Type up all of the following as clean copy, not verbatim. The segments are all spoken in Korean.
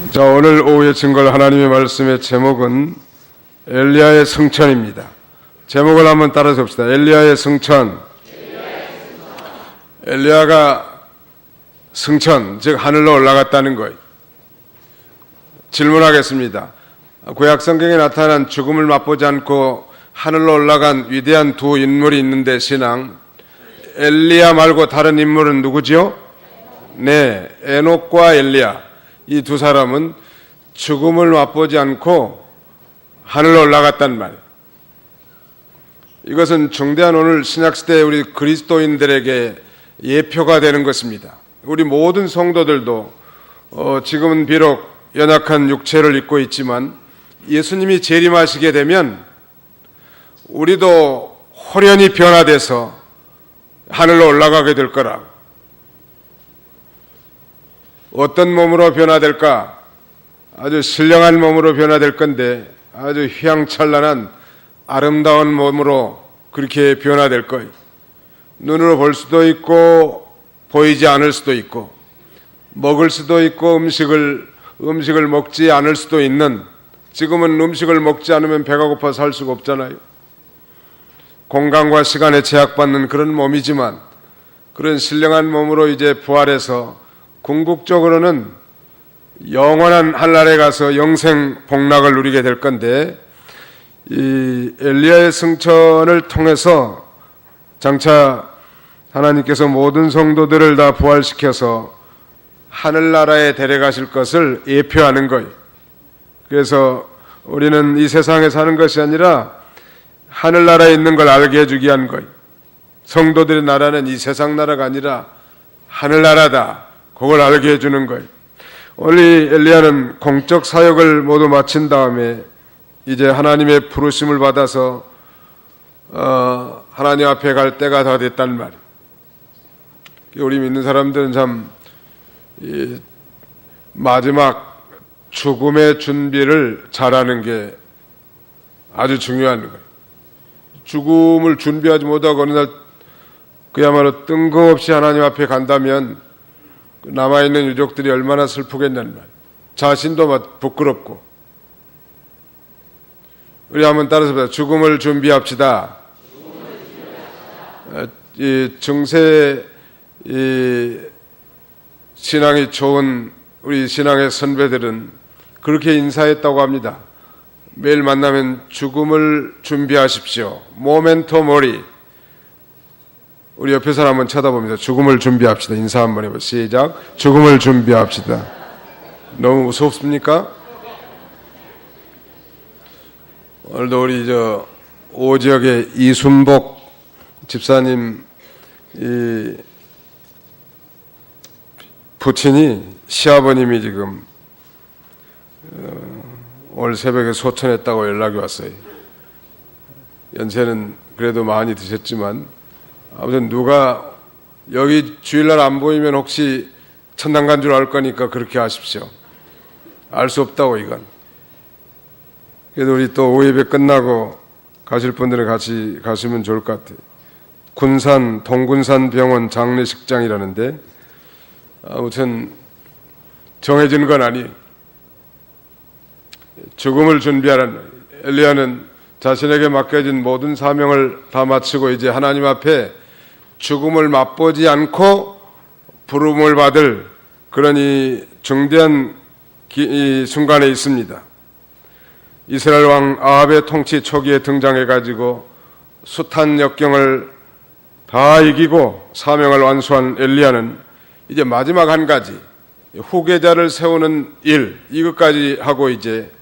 자, 오늘 오후에 증거할 하나님의 말씀의 제목은 엘리야의 승천입니다. 제목을 한번 따라서 봅시다. 엘리야의 승천. 엘리야가 승천, 즉 하늘로 올라갔다는 거예요. 질문하겠습니다. 구약 성경에 나타난 죽음을 맛보지 않고 하늘로 올라간 위대한 두 인물이 있는데 신앙, 엘리야 말고 다른 인물은 누구지요? 네, 에녹과 엘리야. 이 두 사람은 죽음을 맛보지 않고 하늘로 올라갔단 말이에요. 이것은 중대한 오늘 신약시대 우리 그리스도인들에게 예표가 되는 것입니다. 우리 모든 성도들도 지금은 비록 연약한 육체를 입고 있지만 예수님이 재림하시게 되면 우리도 호련히 변화돼서 하늘로 올라가게 될 거라고. 어떤 몸으로 변화될까? 아주 신령한 몸으로 변화될 건데 아주 휘황찬란한 아름다운 몸으로 그렇게 변화될 거예요. 눈으로 볼 수도 있고 보이지 않을 수도 있고 먹을 수도 있고 음식을 먹지 않을 수도 있는, 지금은 음식을 먹지 않으면 배가 고파 살 수가 없잖아요. 공간과 시간에 제약받는 그런 몸이지만 그런 신령한 몸으로 이제 부활해서 궁극적으로는 영원한 하늘에 가서 영생 복락을 누리게 될 건데, 이 엘리야의 승천을 통해서 장차 하나님께서 모든 성도들을 다 부활시켜서 하늘나라에 데려가실 것을 예표하는 거예요. 그래서 우리는 이 세상에 사는 것이 아니라 하늘나라에 있는 걸 알게 해주기 위한 거예요. 성도들의 나라는 이 세상 나라가 아니라 하늘나라다. 그걸 알게 해주는 거예요. 오늘 엘리야는 공적 사역을 모두 마친 다음에 이제 하나님의 부르심을 받아서 하나님 앞에 갈 때가 다 됐단 말이에요. 우리 믿는 사람들은 참 마지막 죽음의 준비를 잘하는 게 아주 중요한 거예요. 죽음을 준비하지 못하고 어느 날 그야말로 뜬금없이 하나님 앞에 간다면 남아있는 유족들이 얼마나 슬프겠냐는 말. 자신도 막 부끄럽고. 우리 한번 따라서 보자. 죽음을 준비합시다. 이 증세 신앙이 좋은 우리 신앙의 선배들은 그렇게 인사했다고 합니다. 매일 만나면 죽음을 준비하십시오. 모멘토 모리. 우리 옆에 사람 한번 쳐다봅니다. 죽음을 준비합시다. 인사 한번 해보세요. 시작. 죽음을 준비합시다. 너무 무섭습니까? 오늘도 우리 오지역의 이순복 집사님 이 부친이 시아버님이 지금 오늘 새벽에 소천했다고 연락이 왔어요. 연세는 그래도 많이 드셨지만 아무튼 누가 여기 주일날 안 보이면 혹시 천당 간 줄 알 거니까 그렇게 하십시오. 알 수 없다고 이건. 그래도 우리 또 오후 예배 끝나고 가실 분들은 같이 가시면 좋을 것 같아요. 군산 동군산 병원 장례식장이라는데 아무튼 정해진 건 아니에요. 죽음을 준비하라는. 엘리야는 자신에게 맡겨진 모든 사명을 다 마치고 이제 하나님 앞에 죽음을 맛보지 않고 부름을 받을 그런 이 중대한 이 순간에 있습니다. 이스라엘 왕 아합의 통치 초기에 등장해가지고 숱한 역경을 다 이기고 사명을 완수한 엘리야는 이제 마지막 한 가지 후계자를 세우는 일, 이것까지 하고 이제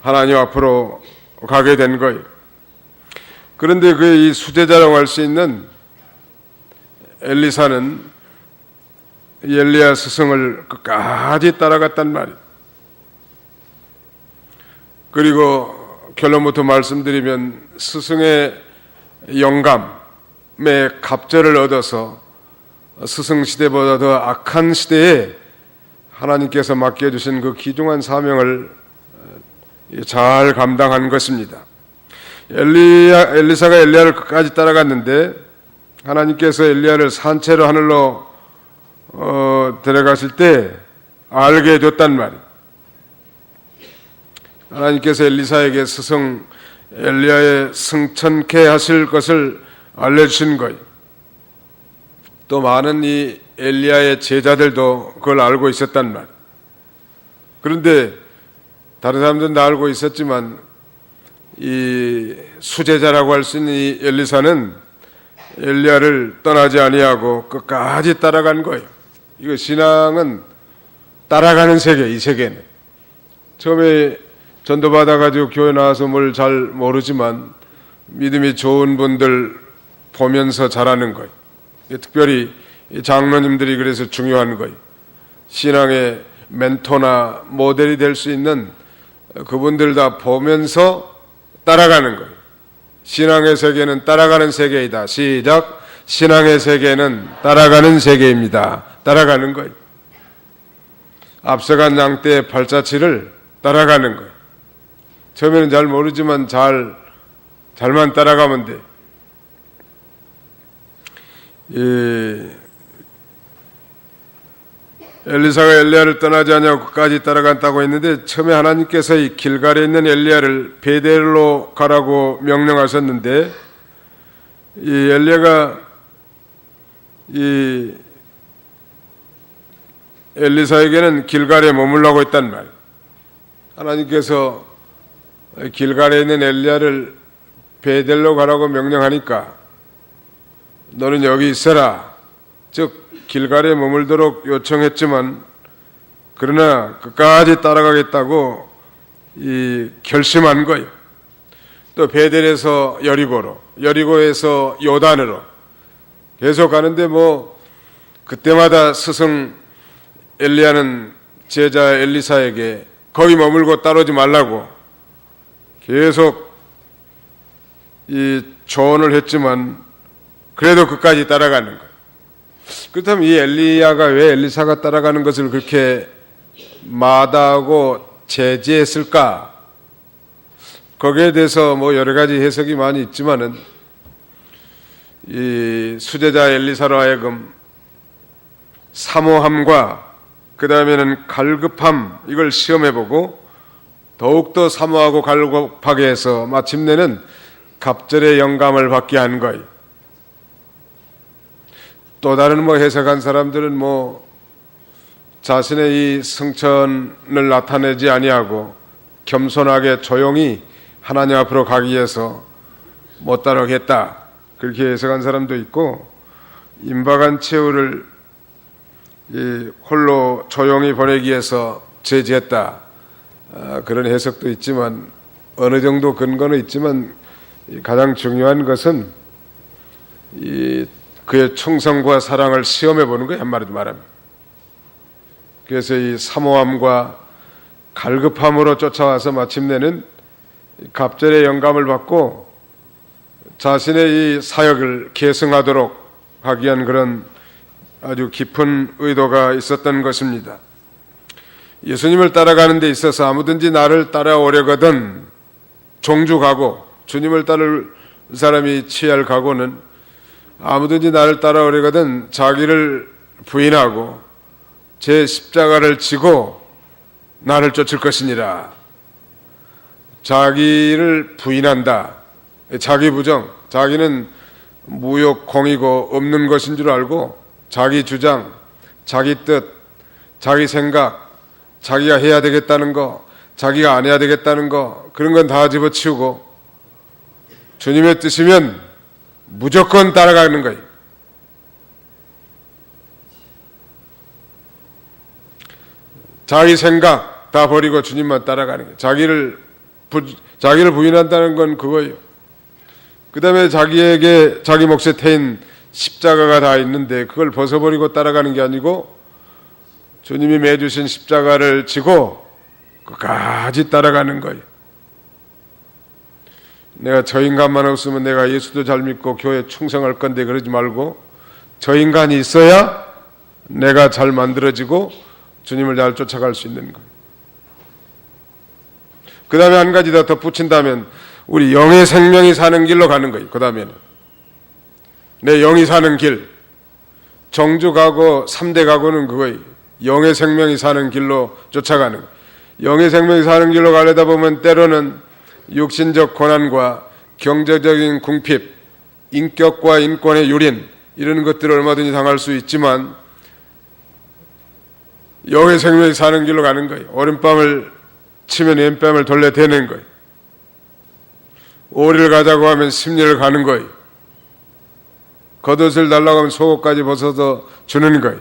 하나님 앞으로 가게 된 거예요. 그런데 이 수제자라고 할 수 있는 엘리사는 엘리야 스승을 끝까지 따라갔단 말이에요. 그리고 결론부터 말씀드리면 스승의 영감의 갑절을 얻어서 스승 시대보다 더 악한 시대에 하나님께서 맡겨주신 그 귀중한 사명을 잘 감당한 것입니다. 엘리사가 엘리야를 끝까지 따라갔는데 하나님께서 엘리야를 산채로 하늘로 데려가실 때 알게 됐단 말이에요. 하나님께서 엘리사에게 스승 엘리야의 승천케 하실 것을 알려주신 거예요. 또 많은 이 엘리야의 제자들도 그걸 알고 있었단 말이에요. 그런데 다른 사람들은 다 알고 있었지만 이 수제자라고 할 수 있는 이 엘리사는 엘리야를 떠나지 아니하고 끝까지 따라간 거예요. 이거 신앙은 따라가는 세계, 이 세계는. 처음에 전도받아가지고 교회 나와서 뭘 잘 모르지만 믿음이 좋은 분들 보면서 자라는 거예요. 특별히 장로님들이 그래서 중요한 거예요. 신앙의 멘토나 모델이 될 수 있는 그분들 다 보면서 따라가는 거예요. 신앙의 세계는 따라가는 세계이다. 시작. 신앙의 세계는 따라가는 세계입니다. 따라가는 거예요. 앞서간 양떼의 발자취를 따라가는 거예요. 처음에는 잘 모르지만 잘만 따라가면 돼. 엘리사가 엘리야를 떠나지 않냐고 끝까지 따라간다고 했는데 처음에 하나님께서 이 길갈에 있는 엘리야를 베델로 가라고 명령하셨는데 이 엘리야가 이 엘리사에게는 길갈에 머물라고 했단 말이에요. 하나님께서 길갈에 있는 엘리야를 베델로 가라고 명령하니까 너는 여기 있어라. 즉 길갈에 머물도록 요청했지만 그러나 끝까지 따라가겠다고 결심한 거예요. 또 베델에서 여리고로, 여리고에서 요단으로 계속 가는데 그때마다 스승 엘리야는 제자 엘리사에게 거기 머물고 따라오지 말라고 계속 조언을 했지만 그래도 끝까지 따라가는 거예요. 그렇다면 이 엘리야가 왜 엘리사가 따라가는 것을 그렇게 마다하고 제지했을까? 거기에 대해서 여러 가지 해석이 많이 있지만은 이 수제자 엘리사로 하여금 사모함과 그 다음에는 갈급함 이걸 시험해보고 더욱더 사모하고 갈급하게 해서 마침내는 갑절의 영감을 받게 한 거예요. 또 다른 해석한 사람들은 자신의 이 승천을 나타내지 아니하고 겸손하게 조용히 하나님 앞으로 가기 위해서 못 따라가겠다 그렇게 해석한 사람도 있고 임박한 최후를 홀로 조용히 보내기 위해서 제지했다 그런 해석도 있지만 어느 정도 근거는 있지만 가장 중요한 것은 그의 충성과 사랑을 시험해 보는 거예요. 한마디로 말하면. 그래서 이 사모함과 갈급함으로 쫓아와서 마침내는 갑절의 영감을 받고 자신의 이 사역을 계승하도록 하기 위한 그런 아주 깊은 의도가 있었던 것입니다. 예수님을 따라가는 데 있어서 아무든지 나를 따라오려거든 종주각오, 주님을 따를 사람이 취할 각오는 아무든지 나를 따라오려거든 자기를 부인하고 제 십자가를 지고 나를 쫓을 것이니라. 자기를 부인한다. 자기 부정, 자기는 무욕공이고 없는 것인 줄 알고 자기 주장, 자기 뜻, 자기 생각, 자기가 해야 되겠다는 거, 자기가 안 해야 되겠다는 거 그런 건 다 집어치우고 주님의 뜻이면 무조건 따라가는 거예요. 자기 생각 다 버리고 주님만 따라가는 거예요. 자기를 부인한다는 건 그거예요. 그 다음에 자기에게 자기 몫에 태인 십자가가 다 있는데 그걸 벗어버리고 따라가는 게 아니고 주님이 매주신 십자가를 지고 끝까지 따라가는 거예요. 내가 저 인간만 없으면 내가 예수도 잘 믿고 교회에 충성할 건데 그러지 말고 저 인간이 있어야 내가 잘 만들어지고 주님을 잘 쫓아갈 수 있는 거예요. 그 다음에 한 가지 더 덧붙인다면 우리 영의 생명이 사는 길로 가는 거예요. 그 다음에는 내 영이 사는 길, 정주 가고 3대 가고는 그거예요. 영의 생명이 사는 길로 쫓아가는 거예요. 영의 생명이 사는 길로 가려다 보면 때로는 육신적 고난과 경제적인 궁핍, 인격과 인권의 유린 이런 것들을 얼마든지 당할 수 있지만 영의 생명이 사는 길로 가는 거예요. 오른뺨을 치면 왼뺨을 돌려대는 거예요. 오리를 가자고 하면 십리를 가는 거예요. 겉옷을 달라고 하면 속옷까지 벗어서 주는 거예요.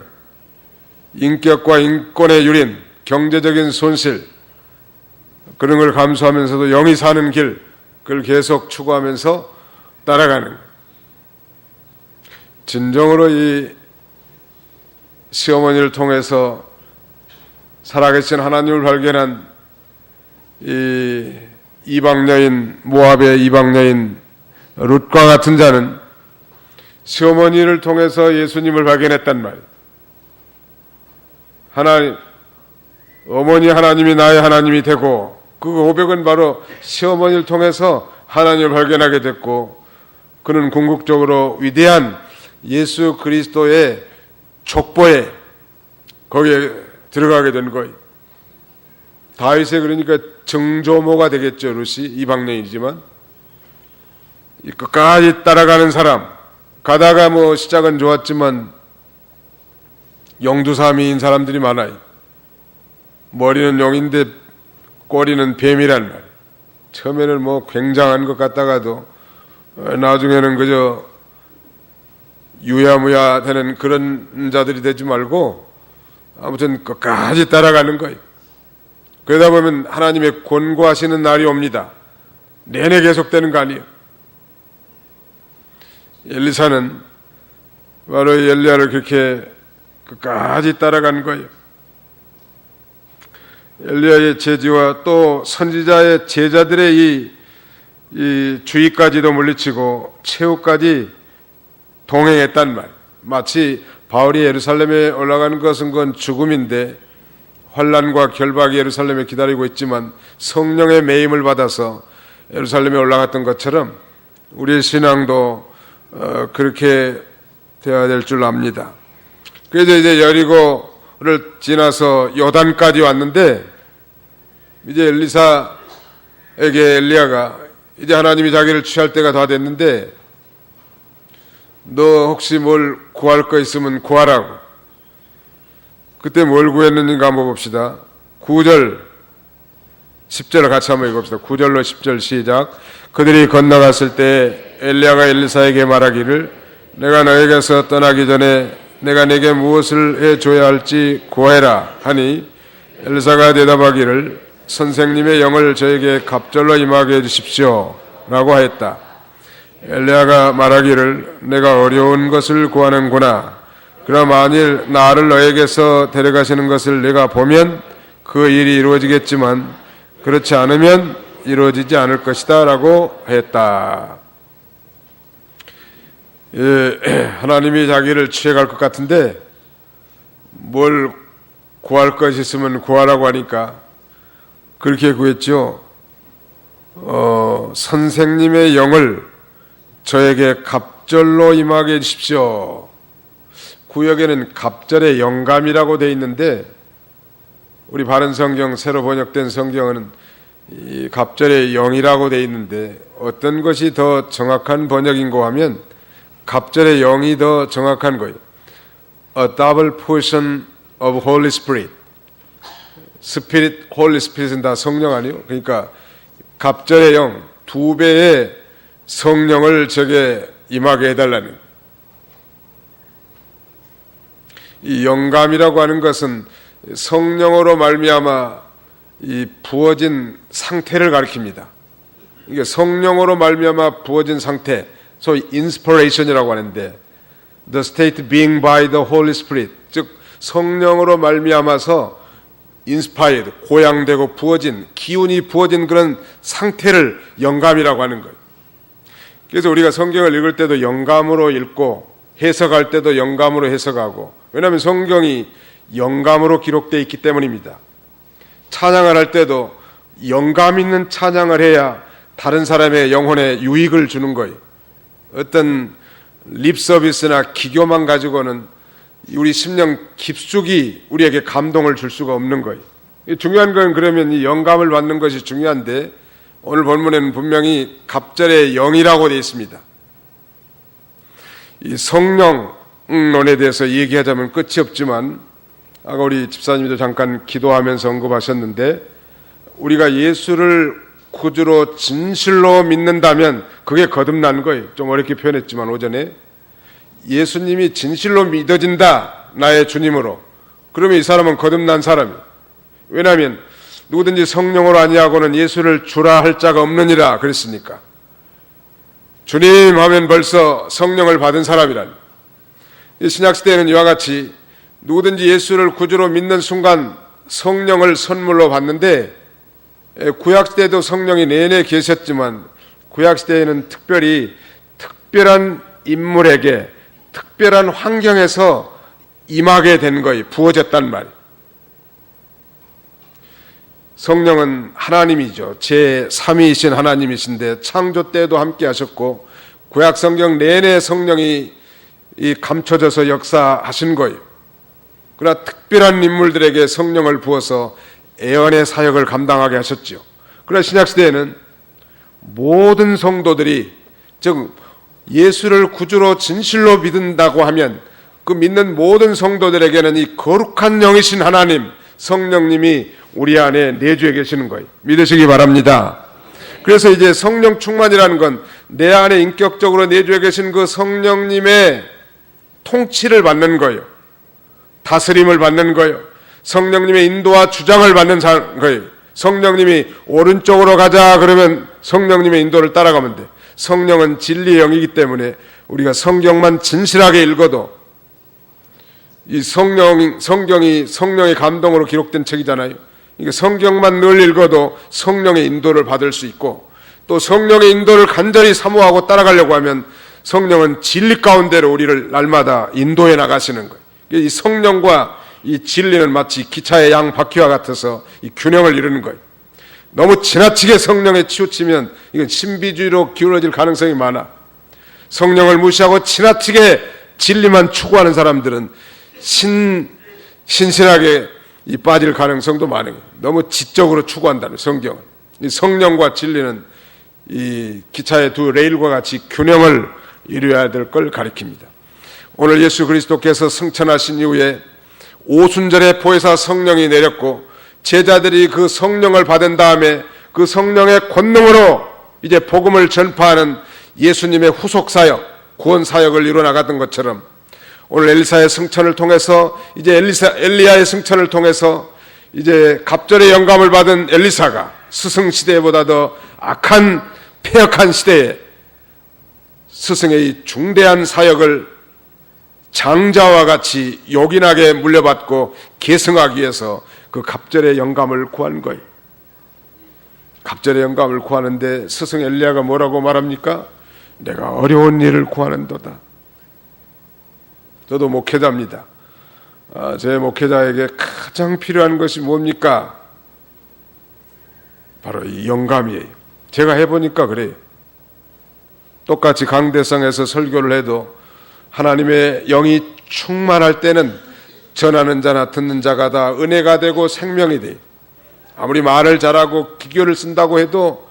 인격과 인권의 유린, 경제적인 손실 그런 걸 감수하면서도 영이 사는 길 그걸 계속 추구하면서 따라가는 거예요. 진정으로 이 시어머니를 통해서 살아계신 하나님을 발견한 이 이방 여인, 모압의 이방 여인 룻과 같은 자는 시어머니를 통해서 예수님을 발견했단 말이에요. 하나님, 어머니 하나님이 나의 하나님이 되고 그 고백은 바로 시어머니를 통해서 하나님을 발견하게 됐고 그는 궁극적으로 위대한 예수 그리스도의 족보에 거기에 들어가게 된 거예요. 다윗의 그러니까 정조모가 되겠죠. 룻이 이방인이지만 끝까지 따라가는 사람 가다가 뭐 시작은 좋았지만 영두사미인 사람들이 많아요. 머리는 용인데 꼬리는 뱀이란 말이에요. 처음에는 뭐 굉장한 것 같다가도 나중에는 그저 유야무야 되는 그런 자들이 되지 말고 아무튼 끝까지 따라가는 거예요. 그러다 보면 하나님의 권고하시는 날이 옵니다. 내내 계속되는 거 아니에요. 엘리사는 바로 엘리야를 그렇게 끝까지 따라간 거예요. 엘리야의 제지와 또 선지자의 제자들의 이 주의까지도 물리치고 최후까지 동행했단 말. 마치 바울이 예루살렘에 올라가는 것은 그건 죽음인데 환난과 결박이 예루살렘에 기다리고 있지만 성령의 매임을 받아서 예루살렘에 올라갔던 것처럼 우리의 신앙도 그렇게 되어야 될 줄 압니다. 그래서 이제 여리고를 지나서 요단까지 왔는데 이제 엘리사에게 엘리야가 이제 하나님이 자기를 취할 때가 다 됐는데 너 혹시 뭘 구할 거 있으면 구하라고. 그때 뭘 구했는가 한번 봅시다. 9절 10절을 같이 한번 읽읍시다. 9절로 10절 시작. 그들이 건너갔을 때 엘리야가 엘리사에게 말하기를 내가 너에게서 떠나기 전에 내가 내게 무엇을 해줘야 할지 구해라 하니 엘리사가 대답하기를 선생님의 영을 저에게 갑절로 임하게 해주십시오 라고 하였다. 엘리야가 말하기를 내가 어려운 것을 구하는구나. 그러나 만일 나를 너에게서 데려가시는 것을 내가 보면 그 일이 이루어지겠지만 그렇지 않으면 이루어지지 않을 것이다 라고 했다. 하나님이 자기를 취해갈 것 같은데 뭘 구할 것이 있으면 구하라고 하니까 그렇게 구했죠. 선생님의 영을 저에게 갑절로 임하게 해주십시오. 구역에는 갑절의 영감이라고 되어 있는데 우리 바른 성경 새로 번역된 성경은 이 갑절의 영이라고 되어 있는데 어떤 것이 더 정확한 번역인고 하면 갑절의 영이 더 정확한 거예요. A double portion of Holy Spirit. Spirit, Holy Spirit은 다 성령 아니에요? 그러니까 갑절의 영, 2배의 성령을 저게 임하게 해달라는. 이 영감이라고 하는 것은 성령으로 말미암아 이 부어진 상태를 가리킵니다. 이게 성령으로 말미암아 부어진 상태, 소위 inspiration이라고 하는데, the state being by the Holy Spirit, 즉 성령으로 말미암아서 inspired, 고양되고 부어진, 기운이 부어진 그런 상태를 영감이라고 하는 거예요. 그래서 우리가 성경을 읽을 때도 영감으로 읽고 해석할 때도 영감으로 해석하고, 왜냐하면 성경이 영감으로 기록되어 있기 때문입니다. 찬양을 할 때도 영감 있는 찬양을 해야 다른 사람의 영혼에 유익을 주는 거예요. 어떤 립 서비스나 기교만 가지고는 우리 심령 깊숙이 우리에게 감동을 줄 수가 없는 거예요. 중요한 건 그러면 이 영감을 받는 것이 중요한데 오늘 본문에는 분명히 갑절의 영이라고 되어 있습니다. 이 성령론에 대해서 얘기하자면 끝이 없지만 아까 우리 집사님도 잠깐 기도하면서 언급하셨는데 우리가 예수를 구주로 진실로 믿는다면 그게 거듭난 거예요. 좀 어렵게 표현했지만 오전에 예수님이 진실로 믿어진다 나의 주님으로 그러면 이 사람은 거듭난 사람이에요. 왜냐하면 누구든지 성령으로 아니하고는 예수를 주라 할 자가 없느니라 그랬으니까 주님 하면 벌써 성령을 받은 사람이란 신약시대에는 이와 같이 누구든지 예수를 구주로 믿는 순간 성령을 선물로 받는데 구약시대에도 성령이 내내 계셨지만 구약시대에는 특별히 특별한 인물에게 특별한 환경에서 임하게 된 거예요. 부어졌단 말이에요. 성령은 하나님이죠. 제3위이신 하나님이신데 창조 때도 함께 하셨고 구약 성경 내내 성령이 감춰져서 역사하신 거예요. 그러나 특별한 인물들에게 성령을 부어서 애언의 사역을 감당하게 하셨죠. 그러나 신약시대에는 모든 성도들이 즉 예수를 구주로 진실로 믿는다고 하면 그 믿는 모든 성도들에게는 이 거룩한 영이신 하나님 성령님이 우리 안에 내주해 계시는 거예요. 믿으시기 바랍니다. 그래서 이제 성령 충만이라는 건 내 안에 인격적으로 내주해 계신 그 성령님의 통치를 받는 거예요. 다스림을 받는 거예요. 성령님의 인도와 주장을 받는 거예요. 성령님이 오른쪽으로 가자 그러면 성령님의 인도를 따라가면 돼. 성령은 진리의 영이기 때문에 우리가 성경만 진실하게 읽어도 이 성경이 성령의 감동으로 기록된 책이잖아요. 그러니까 성경만 늘 읽어도 성령의 인도를 받을 수 있고 또 성령의 인도를 간절히 사모하고 따라가려고 하면 성령은 진리 가운데로 우리를 날마다 인도해 나가시는 거예요. 이 성령과 이 진리는 마치 기차의 양 바퀴와 같아서 이 균형을 이루는 거예요. 너무 지나치게 성령에 치우치면 이건 신비주의로 기울어질 가능성이 많아. 성령을 무시하고 지나치게 진리만 추구하는 사람들은 신신하게 빠질 가능성도 많아요. 너무 지적으로 추구한다는 성경은. 이 성령과 진리는 이 기차의 두 레일과 같이 균형을 이루어야 될 걸 가리킵니다. 오늘 예수 그리스도께서 승천하신 이후에 오순절에 보혜사 성령이 내렸고 제자들이 그 성령을 받은 다음에 그 성령의 권능으로 이제 복음을 전파하는 예수님의 후속 사역, 구원 사역을 이루어나가던 것처럼 오늘 엘리사의 승천을 통해서 이제 엘리야의 승천을 통해서 이제 갑절의 영감을 받은 엘리사가 스승 시대보다 더 악한 폐역한 시대에 스승의 이 중대한 사역을 장자와 같이 요긴하게 물려받고 계승하기 위해서 그 갑절의 영감을 구한 거예요. 갑절의 영감을 구하는데 스승 엘리야가 뭐라고 말합니까? 내가 어려운 일을 구하는도다. 저도 목회자입니다. 제 목회자에게 가장 필요한 것이 뭡니까? 바로 이 영감이에요. 제가 해보니까 그래요. 똑같이 강대성에서 설교를 해도 하나님의 영이 충만할 때는 전하는 자나 듣는 자가 다 은혜가 되고 생명이 돼요. 아무리 말을 잘하고 기교를 쓴다고 해도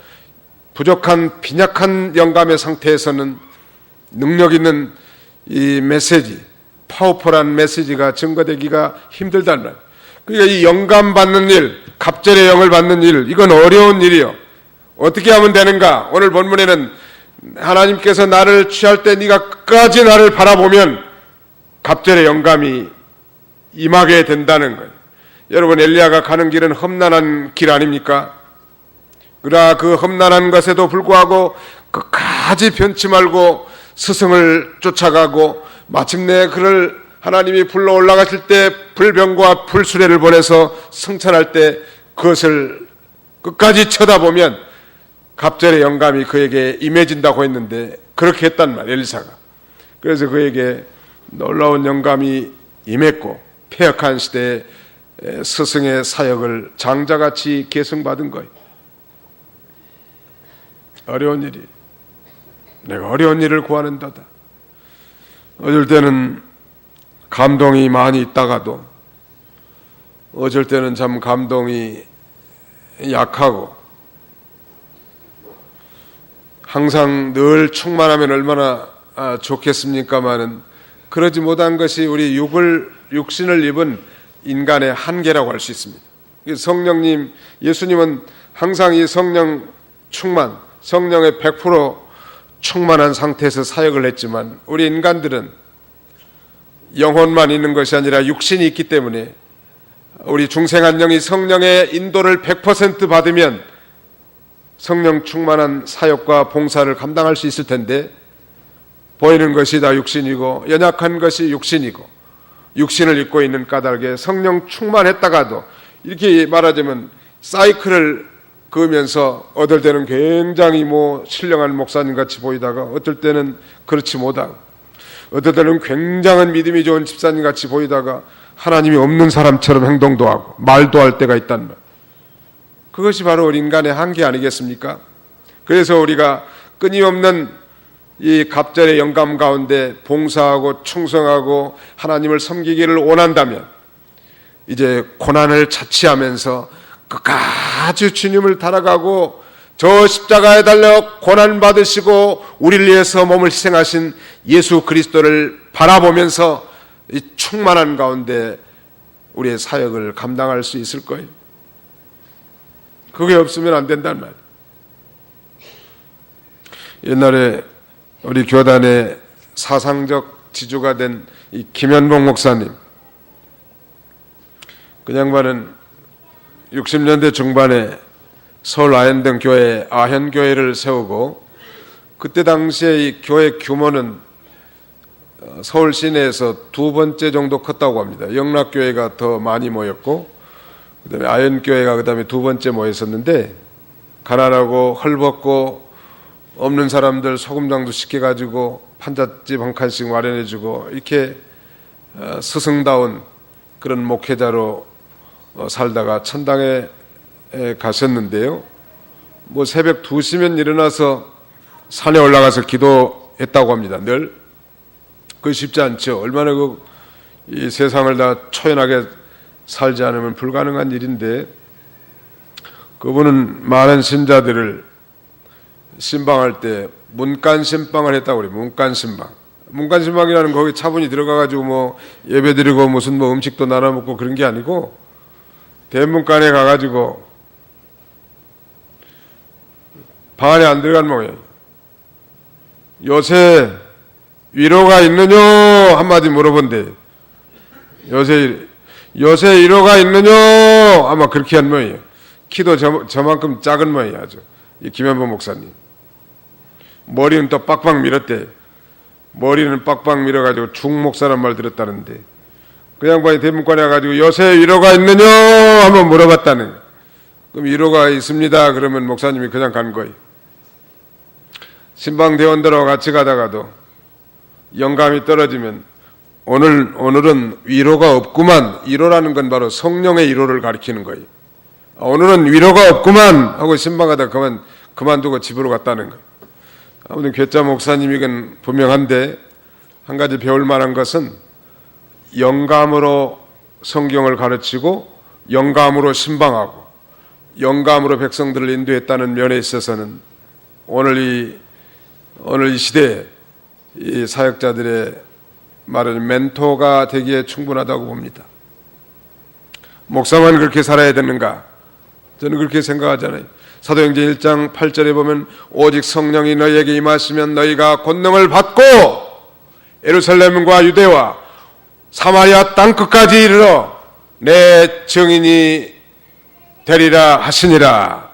부족한 빈약한 영감의 상태에서는 능력 있는 이 메시지, 파워풀한 메시지가 증거되기가 힘들단 말이에요. 그러니까 이 영감 받는 일, 갑절의 영을 받는 일, 이건 어려운 일이요. 어떻게 하면 되는가? 오늘 본문에는 하나님께서 나를 취할 때 네가 끝까지 나를 바라보면 갑절의 영감이 임하게 된다는 거예요. 여러분, 엘리야가 가는 길은 험난한 길 아닙니까? 그러나 그 험난한 것에도 불구하고 끝까지 변치 말고 스승을 쫓아가고 마침내 그를 하나님이 불러 올라가실 때 불병과 불수레를 보내서 승천할 때 그것을 끝까지 쳐다보면 갑절의 영감이 그에게 임해진다고 했는데 그렇게 했단 말이에요, 엘리사가. 그래서 그에게 놀라운 영감이 임했고 폐역한 시대에 스승의 사역을 장자같이 계승받은 거예요. 어려운 일이, 내가 어려운 일을 구하는도다. 어쩔 때는 감동이 많이 있다가도 어쩔 때는 참 감동이 약하고 항상 늘 충만하면 얼마나 좋겠습니까마는 그러지 못한 것이 우리 육신을 입은 인간의 한계라고 할 수 있습니다. 성령님, 예수님은 항상 이 성령 충만, 성령의 100% 충만한 상태에서 사역을 했지만 우리 인간들은 영혼만 있는 것이 아니라 육신이 있기 때문에 우리 중생한 영이 성령의 인도를 100% 받으면 성령 충만한 사역과 봉사를 감당할 수 있을 텐데 보이는 것이 다 육신이고 연약한 것이 육신이고 육신을 입고 있는 까닭에 성령 충만했다가도 이렇게 말하자면 사이클을 그으면서 어떨 때는 굉장히 신령한 목사님 같이 보이다가 어떨 때는 그렇지 못하고 어떨 때는 굉장한 믿음이 좋은 집사님 같이 보이다가 하나님이 없는 사람처럼 행동도 하고 말도 할 때가 있단 말. 그것이 바로 우리 인간의 한계 아니겠습니까? 그래서 우리가 끊임없는 이 갑절의 영감 가운데 봉사하고 충성하고 하나님을 섬기기를 원한다면 이제 고난을 자취하면서 끝까지 주님을 따라가고 저 십자가에 달려 고난 받으시고 우리를 위해서 몸을 희생하신 예수 그리스도를 바라보면서 이 충만한 가운데 우리의 사역을 감당할 수 있을 거예요. 그게 없으면 안 된단 말이에요. 옛날에 우리 교단의 사상적 지주가 된 이 김현봉 목사님, 그 양반은 60년대 중반에 서울 아현동 교회 아현교회를 세우고 그때 당시에 이 교회 규모는 서울 시내에서 두 번째 정도 컸다고 합니다. 영락교회가 더 많이 모였고 그다음에 아현교회가 그다음에 두 번째 모였었는데 가난하고 헐벗고 없는 사람들 소금장도 시켜가지고 판잣집 한 칸씩 마련해주고 이렇게 스승다운 그런 목회자로 살다가 천당에 가셨는데요. 새벽 2시면 일어나서 산에 올라가서 기도했다고 합니다. 늘. 그거 쉽지 않죠. 얼마나 이 세상을 다 초연하게 살지 않으면 불가능한 일인데 그분은 많은 신자들을 신방할 때 문간신방을 했다고 그래요. 문간신방. 문간신방이라는 거기 차분히 들어가가지고 예배드리고 무슨 음식도 나눠 먹고 그런 게 아니고 대문간에 가가지고 방 안에 안 들어간 모양이에요. 요새 위로가 있느냐 한마디 물어본대. 요새 위로가 있느냐 아마 그렇게 한 모양이에요. 키도 저만큼 작은 모양이에요. 아주 이 김현보 목사님. 머리는 또 빡빡 밀었대. 머리는 빡빡 밀어가지고 중목사란 말 들었다는데 그 양반이 대문관에 가가지고 요새 위로가 있느냐 한번 물어봤다는. 그럼 위로가 있습니다. 그러면 목사님이 그냥 간 거예요. 신방대원들하고 같이 가다가도 영감이 떨어지면 오늘은 위로가 없구만. 위로라는 건 바로 성령의 위로를 가리키는 거예요. 오늘은 위로가 없구만 하고 신방하다 그만두고 집으로 갔다는 거예요. 아무튼 괴짜 목사님이건 분명한데 한 가지 배울 만한 것은 영감으로 성경을 가르치고 영감으로 신방하고 영감으로 백성들을 인도했다는 면에 있어서는 오늘 이 시대에 이 사역자들의 말은 멘토가 되기에 충분하다고 봅니다. 목사만 그렇게 살아야 되는가? 저는 그렇게 생각하잖아요. 사도행전 1장 8절에 보면 오직 성령이 너희에게 임하시면 너희가 권능을 받고 예루살렘과 유대와 사마리아 땅끝까지 이르러 내 증인이 되리라 하시니라.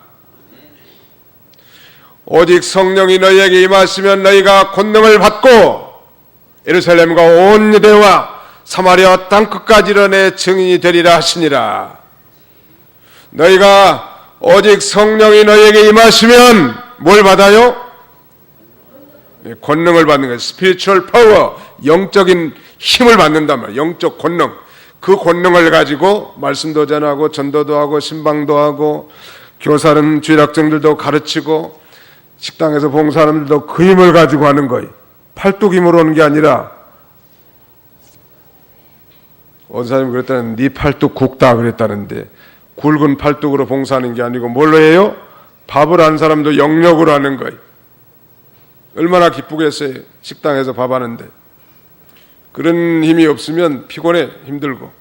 오직 성령이 너희에게 임하시면 너희가 권능을 받고 예루살렘과 온 유대와 사마리아 땅끝까지 이르러 내 증인이 되리라 하시니라. 너희가 오직 성령이 너희에게 임하시면 뭘 받아요? 권능을 받는 거예요. 스피리추얼 파워, 영적인 힘을 받는단 말이에요. 영적 권능. 그 권능을 가지고 말씀도 전하고 전도도 하고 신방도 하고 교사는 주일학생들도 가르치고 식당에서 봉사하는 사람들도 그 힘을 가지고 하는 거예요. 팔뚝 힘으로 오는 게 아니라 원사님이 그랬다는 네 팔뚝 굵다 그랬다는데 굵은 팔뚝으로 봉사하는 게 아니고 뭘로 해요? 밥을 한 사람도 영력으로 하는 거예요. 얼마나 기쁘겠어요. 식당에서 밥 하는데. 그런 힘이 없으면 피곤해, 힘들고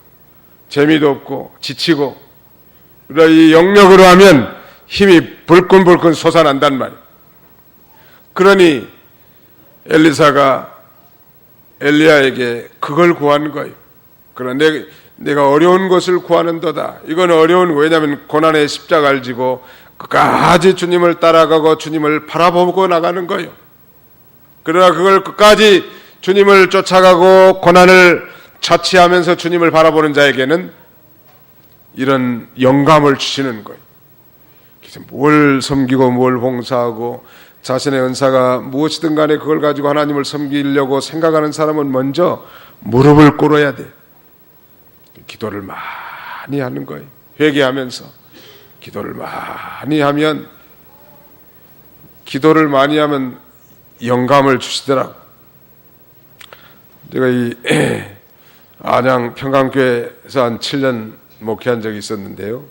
재미도 없고 지치고. 그러나 이 영력으로 하면 힘이 불끈불끈 솟아난단 말이에요. 그러니 엘리사가 엘리야에게 그걸 구한 거예요. 그러나 내가 어려운 것을 구하는도다. 이건 어려운 거예요. 왜냐하면 고난의 십자가를 지고 끝까지 주님을 따라가고 주님을 바라보고 나가는 거예요. 그러나 그걸 끝까지 주님을 쫓아가고 고난을 자취하면서 주님을 바라보는 자에게는 이런 영감을 주시는 거예요. 그래서 뭘 섬기고 뭘 봉사하고 자신의 은사가 무엇이든 간에 그걸 가지고 하나님을 섬기려고 생각하는 사람은 먼저 무릎을 꿇어야 돼. 기도를 많이 하는 거예요. 회개하면서 기도를 많이 하면 영감을 주시더라고. 제가 이 안양 평강교회에서 한 7년 목회한 적이 있었는데요.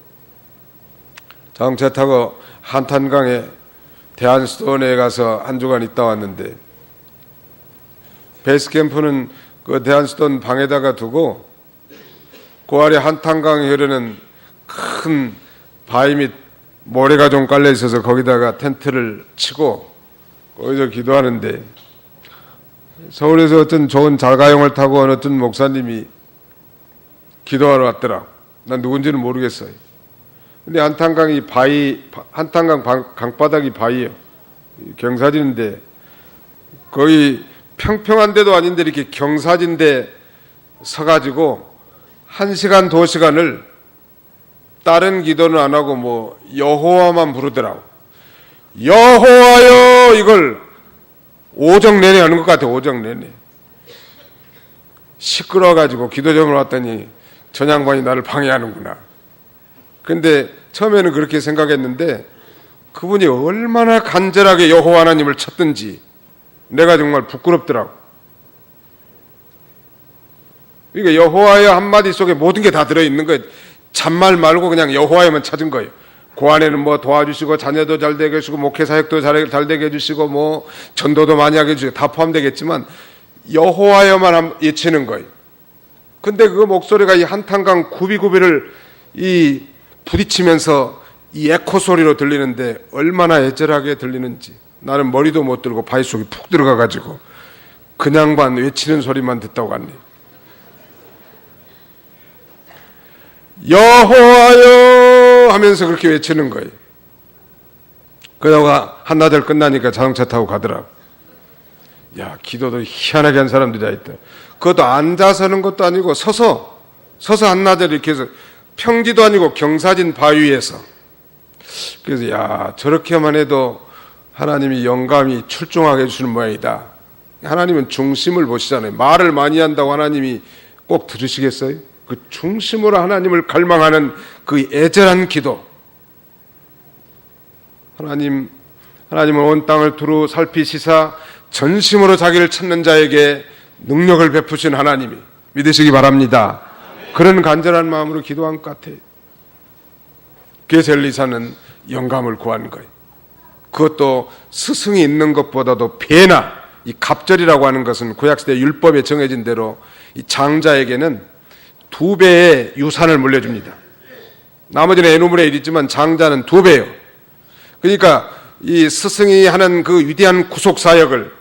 자동차 타고 한탄강에 대한수도원에 가서 한 주간 있다 왔는데 베이스 캠프는 그 대한수도원 방에다가 두고 그 아래 한탄강에 흐르는 큰 바위 밑 모래가 좀 깔려 있어서 거기다가 텐트를 치고 거기서 기도하는데 서울에서 어떤 좋은 자가용을 타고 어느 어떤 목사님이 기도하러 왔더라. 난 누군지는 모르겠어요. 근데 한탄강 강바닥이 바위예요. 경사진인데 거의 평평한 데도 아닌데 이렇게 경사진데 서가지고 1시간, 2시간을 다른 기도는 안 하고 뭐 여호와만 부르더라고. 여호와여 이걸 오정 내내 하는 것 같아. 오정 내내 시끄러워가지고 기도점을 왔더니 전양반이 나를 방해하는구나. 근데 처음에는 그렇게 생각했는데 그분이 얼마나 간절하게 여호와 하나님을 찾든지 내가 정말 부끄럽더라고. 그러니까 여호와여 한마디 속에 모든 게 다 들어있는 거예요. 잔말 말고 그냥 여호와여만 찾은 거예요. 그 안에는 뭐 도와주시고 자녀도 잘 되게 해주시고 목회 사역도 잘 되게 해주시고 뭐 전도도 많이 하게 해주시고 다 포함되겠지만 여호와여만 외치는 거예요. 근데 그 목소리가 이 한탄강 구비구비를 이 부딪히면서 이 에코 소리로 들리는데 얼마나 애절하게 들리는지. 나는 머리도 못 들고 바위 속에 푹 들어가가지고 그냥만 외치는 소리만 듣다고 갔네. 여호와여 하면서 그렇게 외치는 거예요. 그러다가 한나절 끝나니까 자동차 타고 가더라고. 야, 기도도 희한하게 한 사람들이 다 있다. 그것도 앉아서 하는 것도 아니고 서서 한나절 이렇게 해서 평지도 아니고 경사진 바위에서. 그래서 야, 저렇게만 해도 하나님이 영감이 출중하게 해주시는 모양이다. 하나님은 중심을 보시잖아요. 말을 많이 한다고 하나님이 꼭 들으시겠어요? 그 중심으로 하나님을 갈망하는 그 애절한 기도. 하나님은 온 땅을 두루 살피시사 전심으로 자기를 찾는 자에게 능력을 베푸신 하나님이 믿으시기 바랍니다. 그런 간절한 마음으로 기도한 것 같아요. 그래서 엘리사는 영감을 구한 거예요. 그것도 스승이 있는 것보다도 배나 이 갑절이라고 하는 것은 구약시대 율법에 정해진 대로 이 장자에게는 2배의 유산을 물려줍니다. 나머지는 애누물에 있지만 장자는 2배예요. 그러니까 이 스승이 하는 그 위대한 구속사역을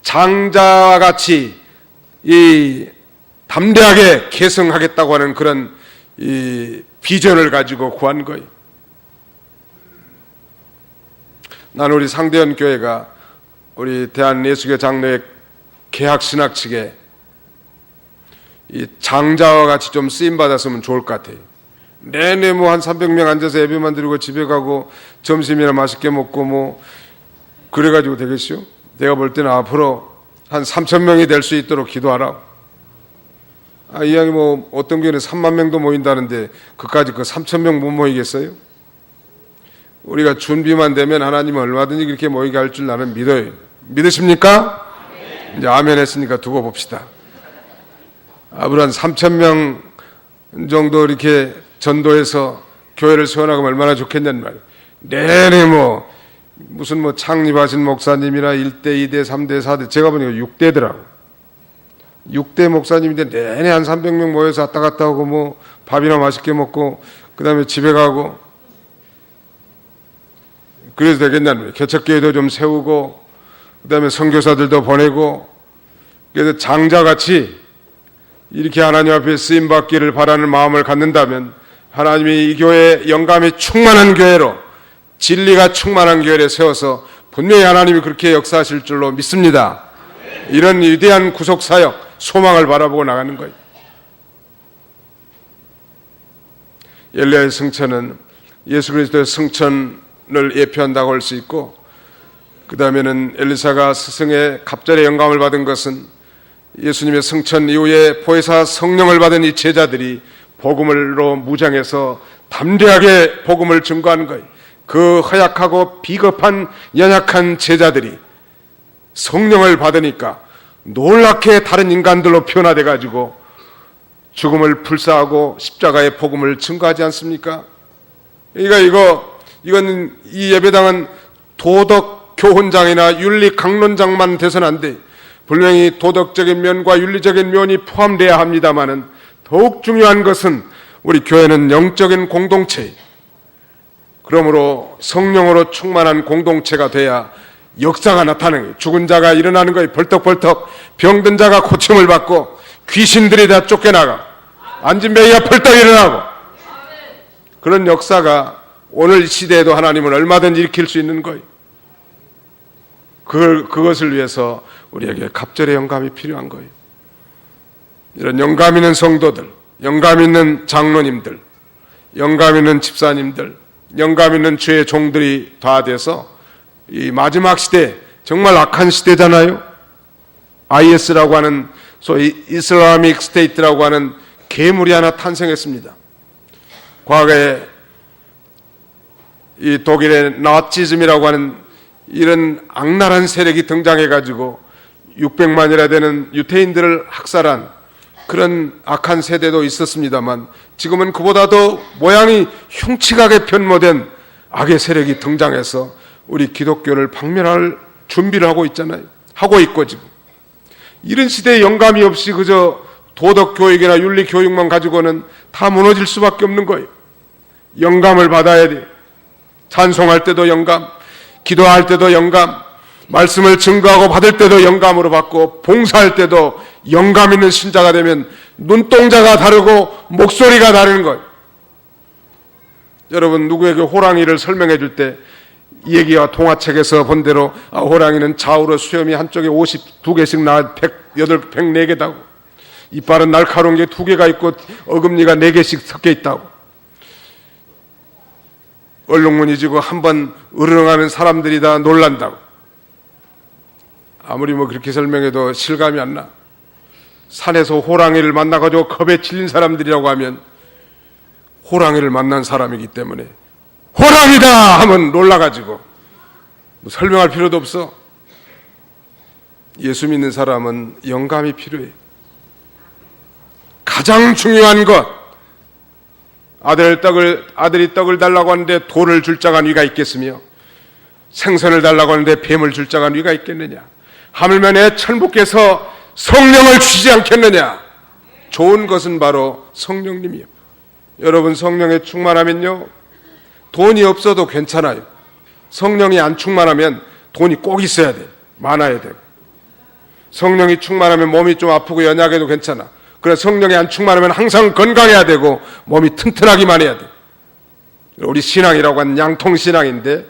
장자와 같이 이 담대하게 계승하겠다고 하는 그런 이 비전을 가지고 구한 거예요. 나는 우리 상대원 교회가 우리 대한예수교 장로회 개학신학 측에 이 장자와 같이 좀 쓰임 받았으면 좋을 것 같아요. 내내 뭐 한 300명 앉아서 예배만 드리고 집에 가고 점심이나 맛있게 먹고 뭐 그래가지고 되겠어요? 내가 볼 때는 앞으로 한 3,000명이 될 수 있도록 기도하라. 이 양이 뭐 어떤 교회는 3만 명도 모인다는데 그까지 그 3,000명 못 모이겠어요? 우리가 준비만 되면 하나님은 얼마든지 그렇게 모이게 할 줄 나는 믿어요. 믿으십니까? 이제 아멘 했으니까 두고 봅시다. 앞으로 한 3,000명 정도 이렇게 전도해서 교회를 세워나가면 얼마나 좋겠냐는 말이에요. 내내 무슨 창립하신 목사님이나 1대, 2대, 3대, 4대, 제가 보니까 6대더라고. 6대 목사님인데 내내 한 300명 모여서 왔다 갔다 하고 밥이나 맛있게 먹고 그 다음에 집에 가고 그래도 되겠냐는 거예요. 개척교회도 좀 세우고 그 다음에 선교사들도 보내고 그래서 장자같이 이렇게 하나님 앞에 쓰임받기를 바라는 마음을 갖는다면 하나님이 이 교회에 영감이 충만한 교회로 진리가 충만한 교회를 세워서 분명히 하나님이 그렇게 역사하실 줄로 믿습니다. 이런 위대한 구속사역 소망을 바라보고 나가는 거예요. 엘리야의 승천은 예수 그리스도의 승천을 예표한다고 할 수 있고 그 다음에는 엘리사가 스승의 갑절의 영감을 받은 것은 예수님의 승천 이후에 보혜사 성령을 받은 이 제자들이 복음으로 무장해서 담대하게 복음을 증거하는 거예요. 그 허약하고 비겁한 연약한 제자들이 성령을 받으니까 놀랍게 다른 인간들로 변화돼 가지고 죽음을 불사하고 십자가의 복음을 증거하지 않습니까? 그러니까 이건 이 예배당은 도덕 교훈장이나 윤리 강론장만 돼서는 안 돼. 분명히 도덕적인 면과 윤리적인 면이 포함돼야 합니다마는 더욱 중요한 것은 우리 교회는 영적인 공동체. 그러므로 성령으로 충만한 공동체가 돼야 역사가 나타나는 거예요. 죽은 자가 일어나는 거예요. 벌떡벌떡 병든 자가 고침을 받고 귀신들이 다 쫓겨나가 앉은 뱅이가 벌떡 일어나고 그런 역사가 오늘 시대에도 하나님은 얼마든지 일으킬 수 있는 거예요. 그것을 위해서 우리에게 갑절의 영감이 필요한 거예요. 이런 영감 있는 성도들, 영감 있는 장로님들, 영감 있는 집사님들, 영감 있는 주의 종들이 다 돼서 이 마지막 시대, 정말 악한 시대잖아요. IS라고 하는 소위 이슬라믹 스테이트라고 하는 괴물이 하나 탄생했습니다. 과거에 이 독일의 나치즘이라고 하는 이런 악랄한 세력이 등장해가지고 600만이나 되는 유태인들을 학살한 그런 악한 세대도 있었습니다만 지금은 그보다도 모양이 흉측하게 변모된 악의 세력이 등장해서 우리 기독교를 박멸할 준비를 하고 있잖아요. 하고 있고 지금. 이런 시대에 영감이 없이 그저 도덕교육이나 윤리교육만 가지고는 다 무너질 수밖에 없는 거예요. 영감을 받아야 돼. 찬송할 때도 영감, 기도할 때도 영감, 말씀을 증거하고 받을 때도 영감으로 받고 봉사할 때도 영감 있는 신자가 되면 눈동자가 다르고 목소리가 다른 거예요. 여러분 누구에게 호랑이를 설명해 줄 때 이 얘기와 동화책에서 본 대로 호랑이는 좌우로 수염이 한쪽에 52개씩 나와 104개다고 이빨은 날카로운 게 2개가 있고 어금니가 4개씩 섞여 있다고 얼룩무늬 지고 한번 으르렁하면 사람들이 다 놀란다고 아무리 그렇게 설명해도 실감이 안 나. 산에서 호랑이를 만나가지고 겁에 질린 사람들이라고 하면 호랑이를 만난 사람이기 때문에 호랑이다 하면 놀라가지고 설명할 필요도 없어. 예수 믿는 사람은 영감이 필요해. 가장 중요한 것 아들이 떡을 달라고 하는데 돌을 줄 자가 위가 있겠으며 생선을 달라고 하는데 뱀을 줄 자가 위가 있겠느냐. 하물며 내 천부께서 성령을 주시지 않겠느냐. 좋은 것은 바로 성령님이요. 여러분 성령에 충만하면요 돈이 없어도 괜찮아요. 성령이 안 충만하면 돈이 꼭 있어야 돼. 많아야 돼. 성령이 충만하면 몸이 좀 아프고 연약해도 괜찮아. 그래 성령이 안 충만하면 항상 건강해야 되고 몸이 튼튼하기만 해야 돼. 우리 신앙이라고 하는 양통신앙인데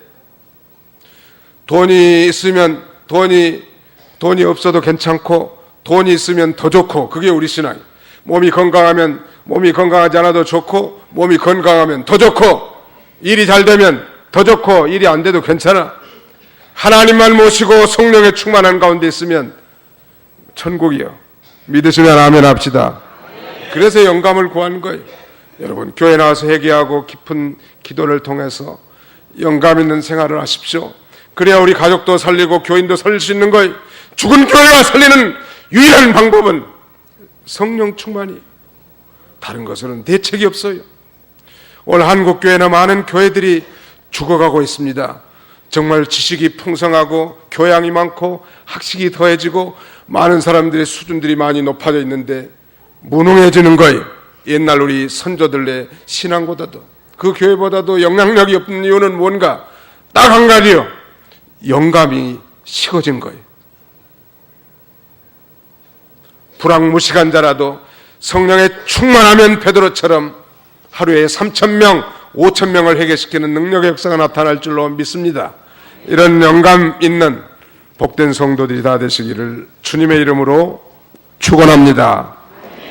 돈이 있으면 돈이 없어도 괜찮고 돈이 있으면 더 좋고 그게 우리 신앙이에요. 몸이 건강하지 않아도 좋고 몸이 건강하면 더 좋고 일이 잘 되면 더 좋고 일이 안 돼도 괜찮아. 하나님만 모시고 성령에 충만한 가운데 있으면 천국이요. 믿으시면 아멘 합시다. 그래서 영감을 구하는 거예요. 여러분 교회 나와서 회개하고 깊은 기도를 통해서 영감 있는 생활을 하십시오. 그래야 우리 가족도 살리고 교인도 살릴 수 있는 거예요. 죽은 교회가 살리는 유일한 방법은 성령 충만이 다른 것은 대책이 없어요. 오늘 한국교회나 많은 교회들이 죽어가고 있습니다. 정말 지식이 풍성하고 교양이 많고 학식이 더해지고 많은 사람들의 수준들이 많이 높아져 있는데 무능해지는 거예요. 옛날 우리 선조들의 신앙보다도, 그 교회보다도 영향력이 없는 이유는 뭔가? 딱 한 가지요. 영감이 식어진 거예요. 불황무식한 자라도 성령에 충만하면 베드로처럼 하루에 3,000명, 5,000명을 회개시키는 능력의 역사가 나타날 줄로 믿습니다. 이런 영감 있는 복된 성도들이 다 되시기를 주님의 이름으로 축원합니다.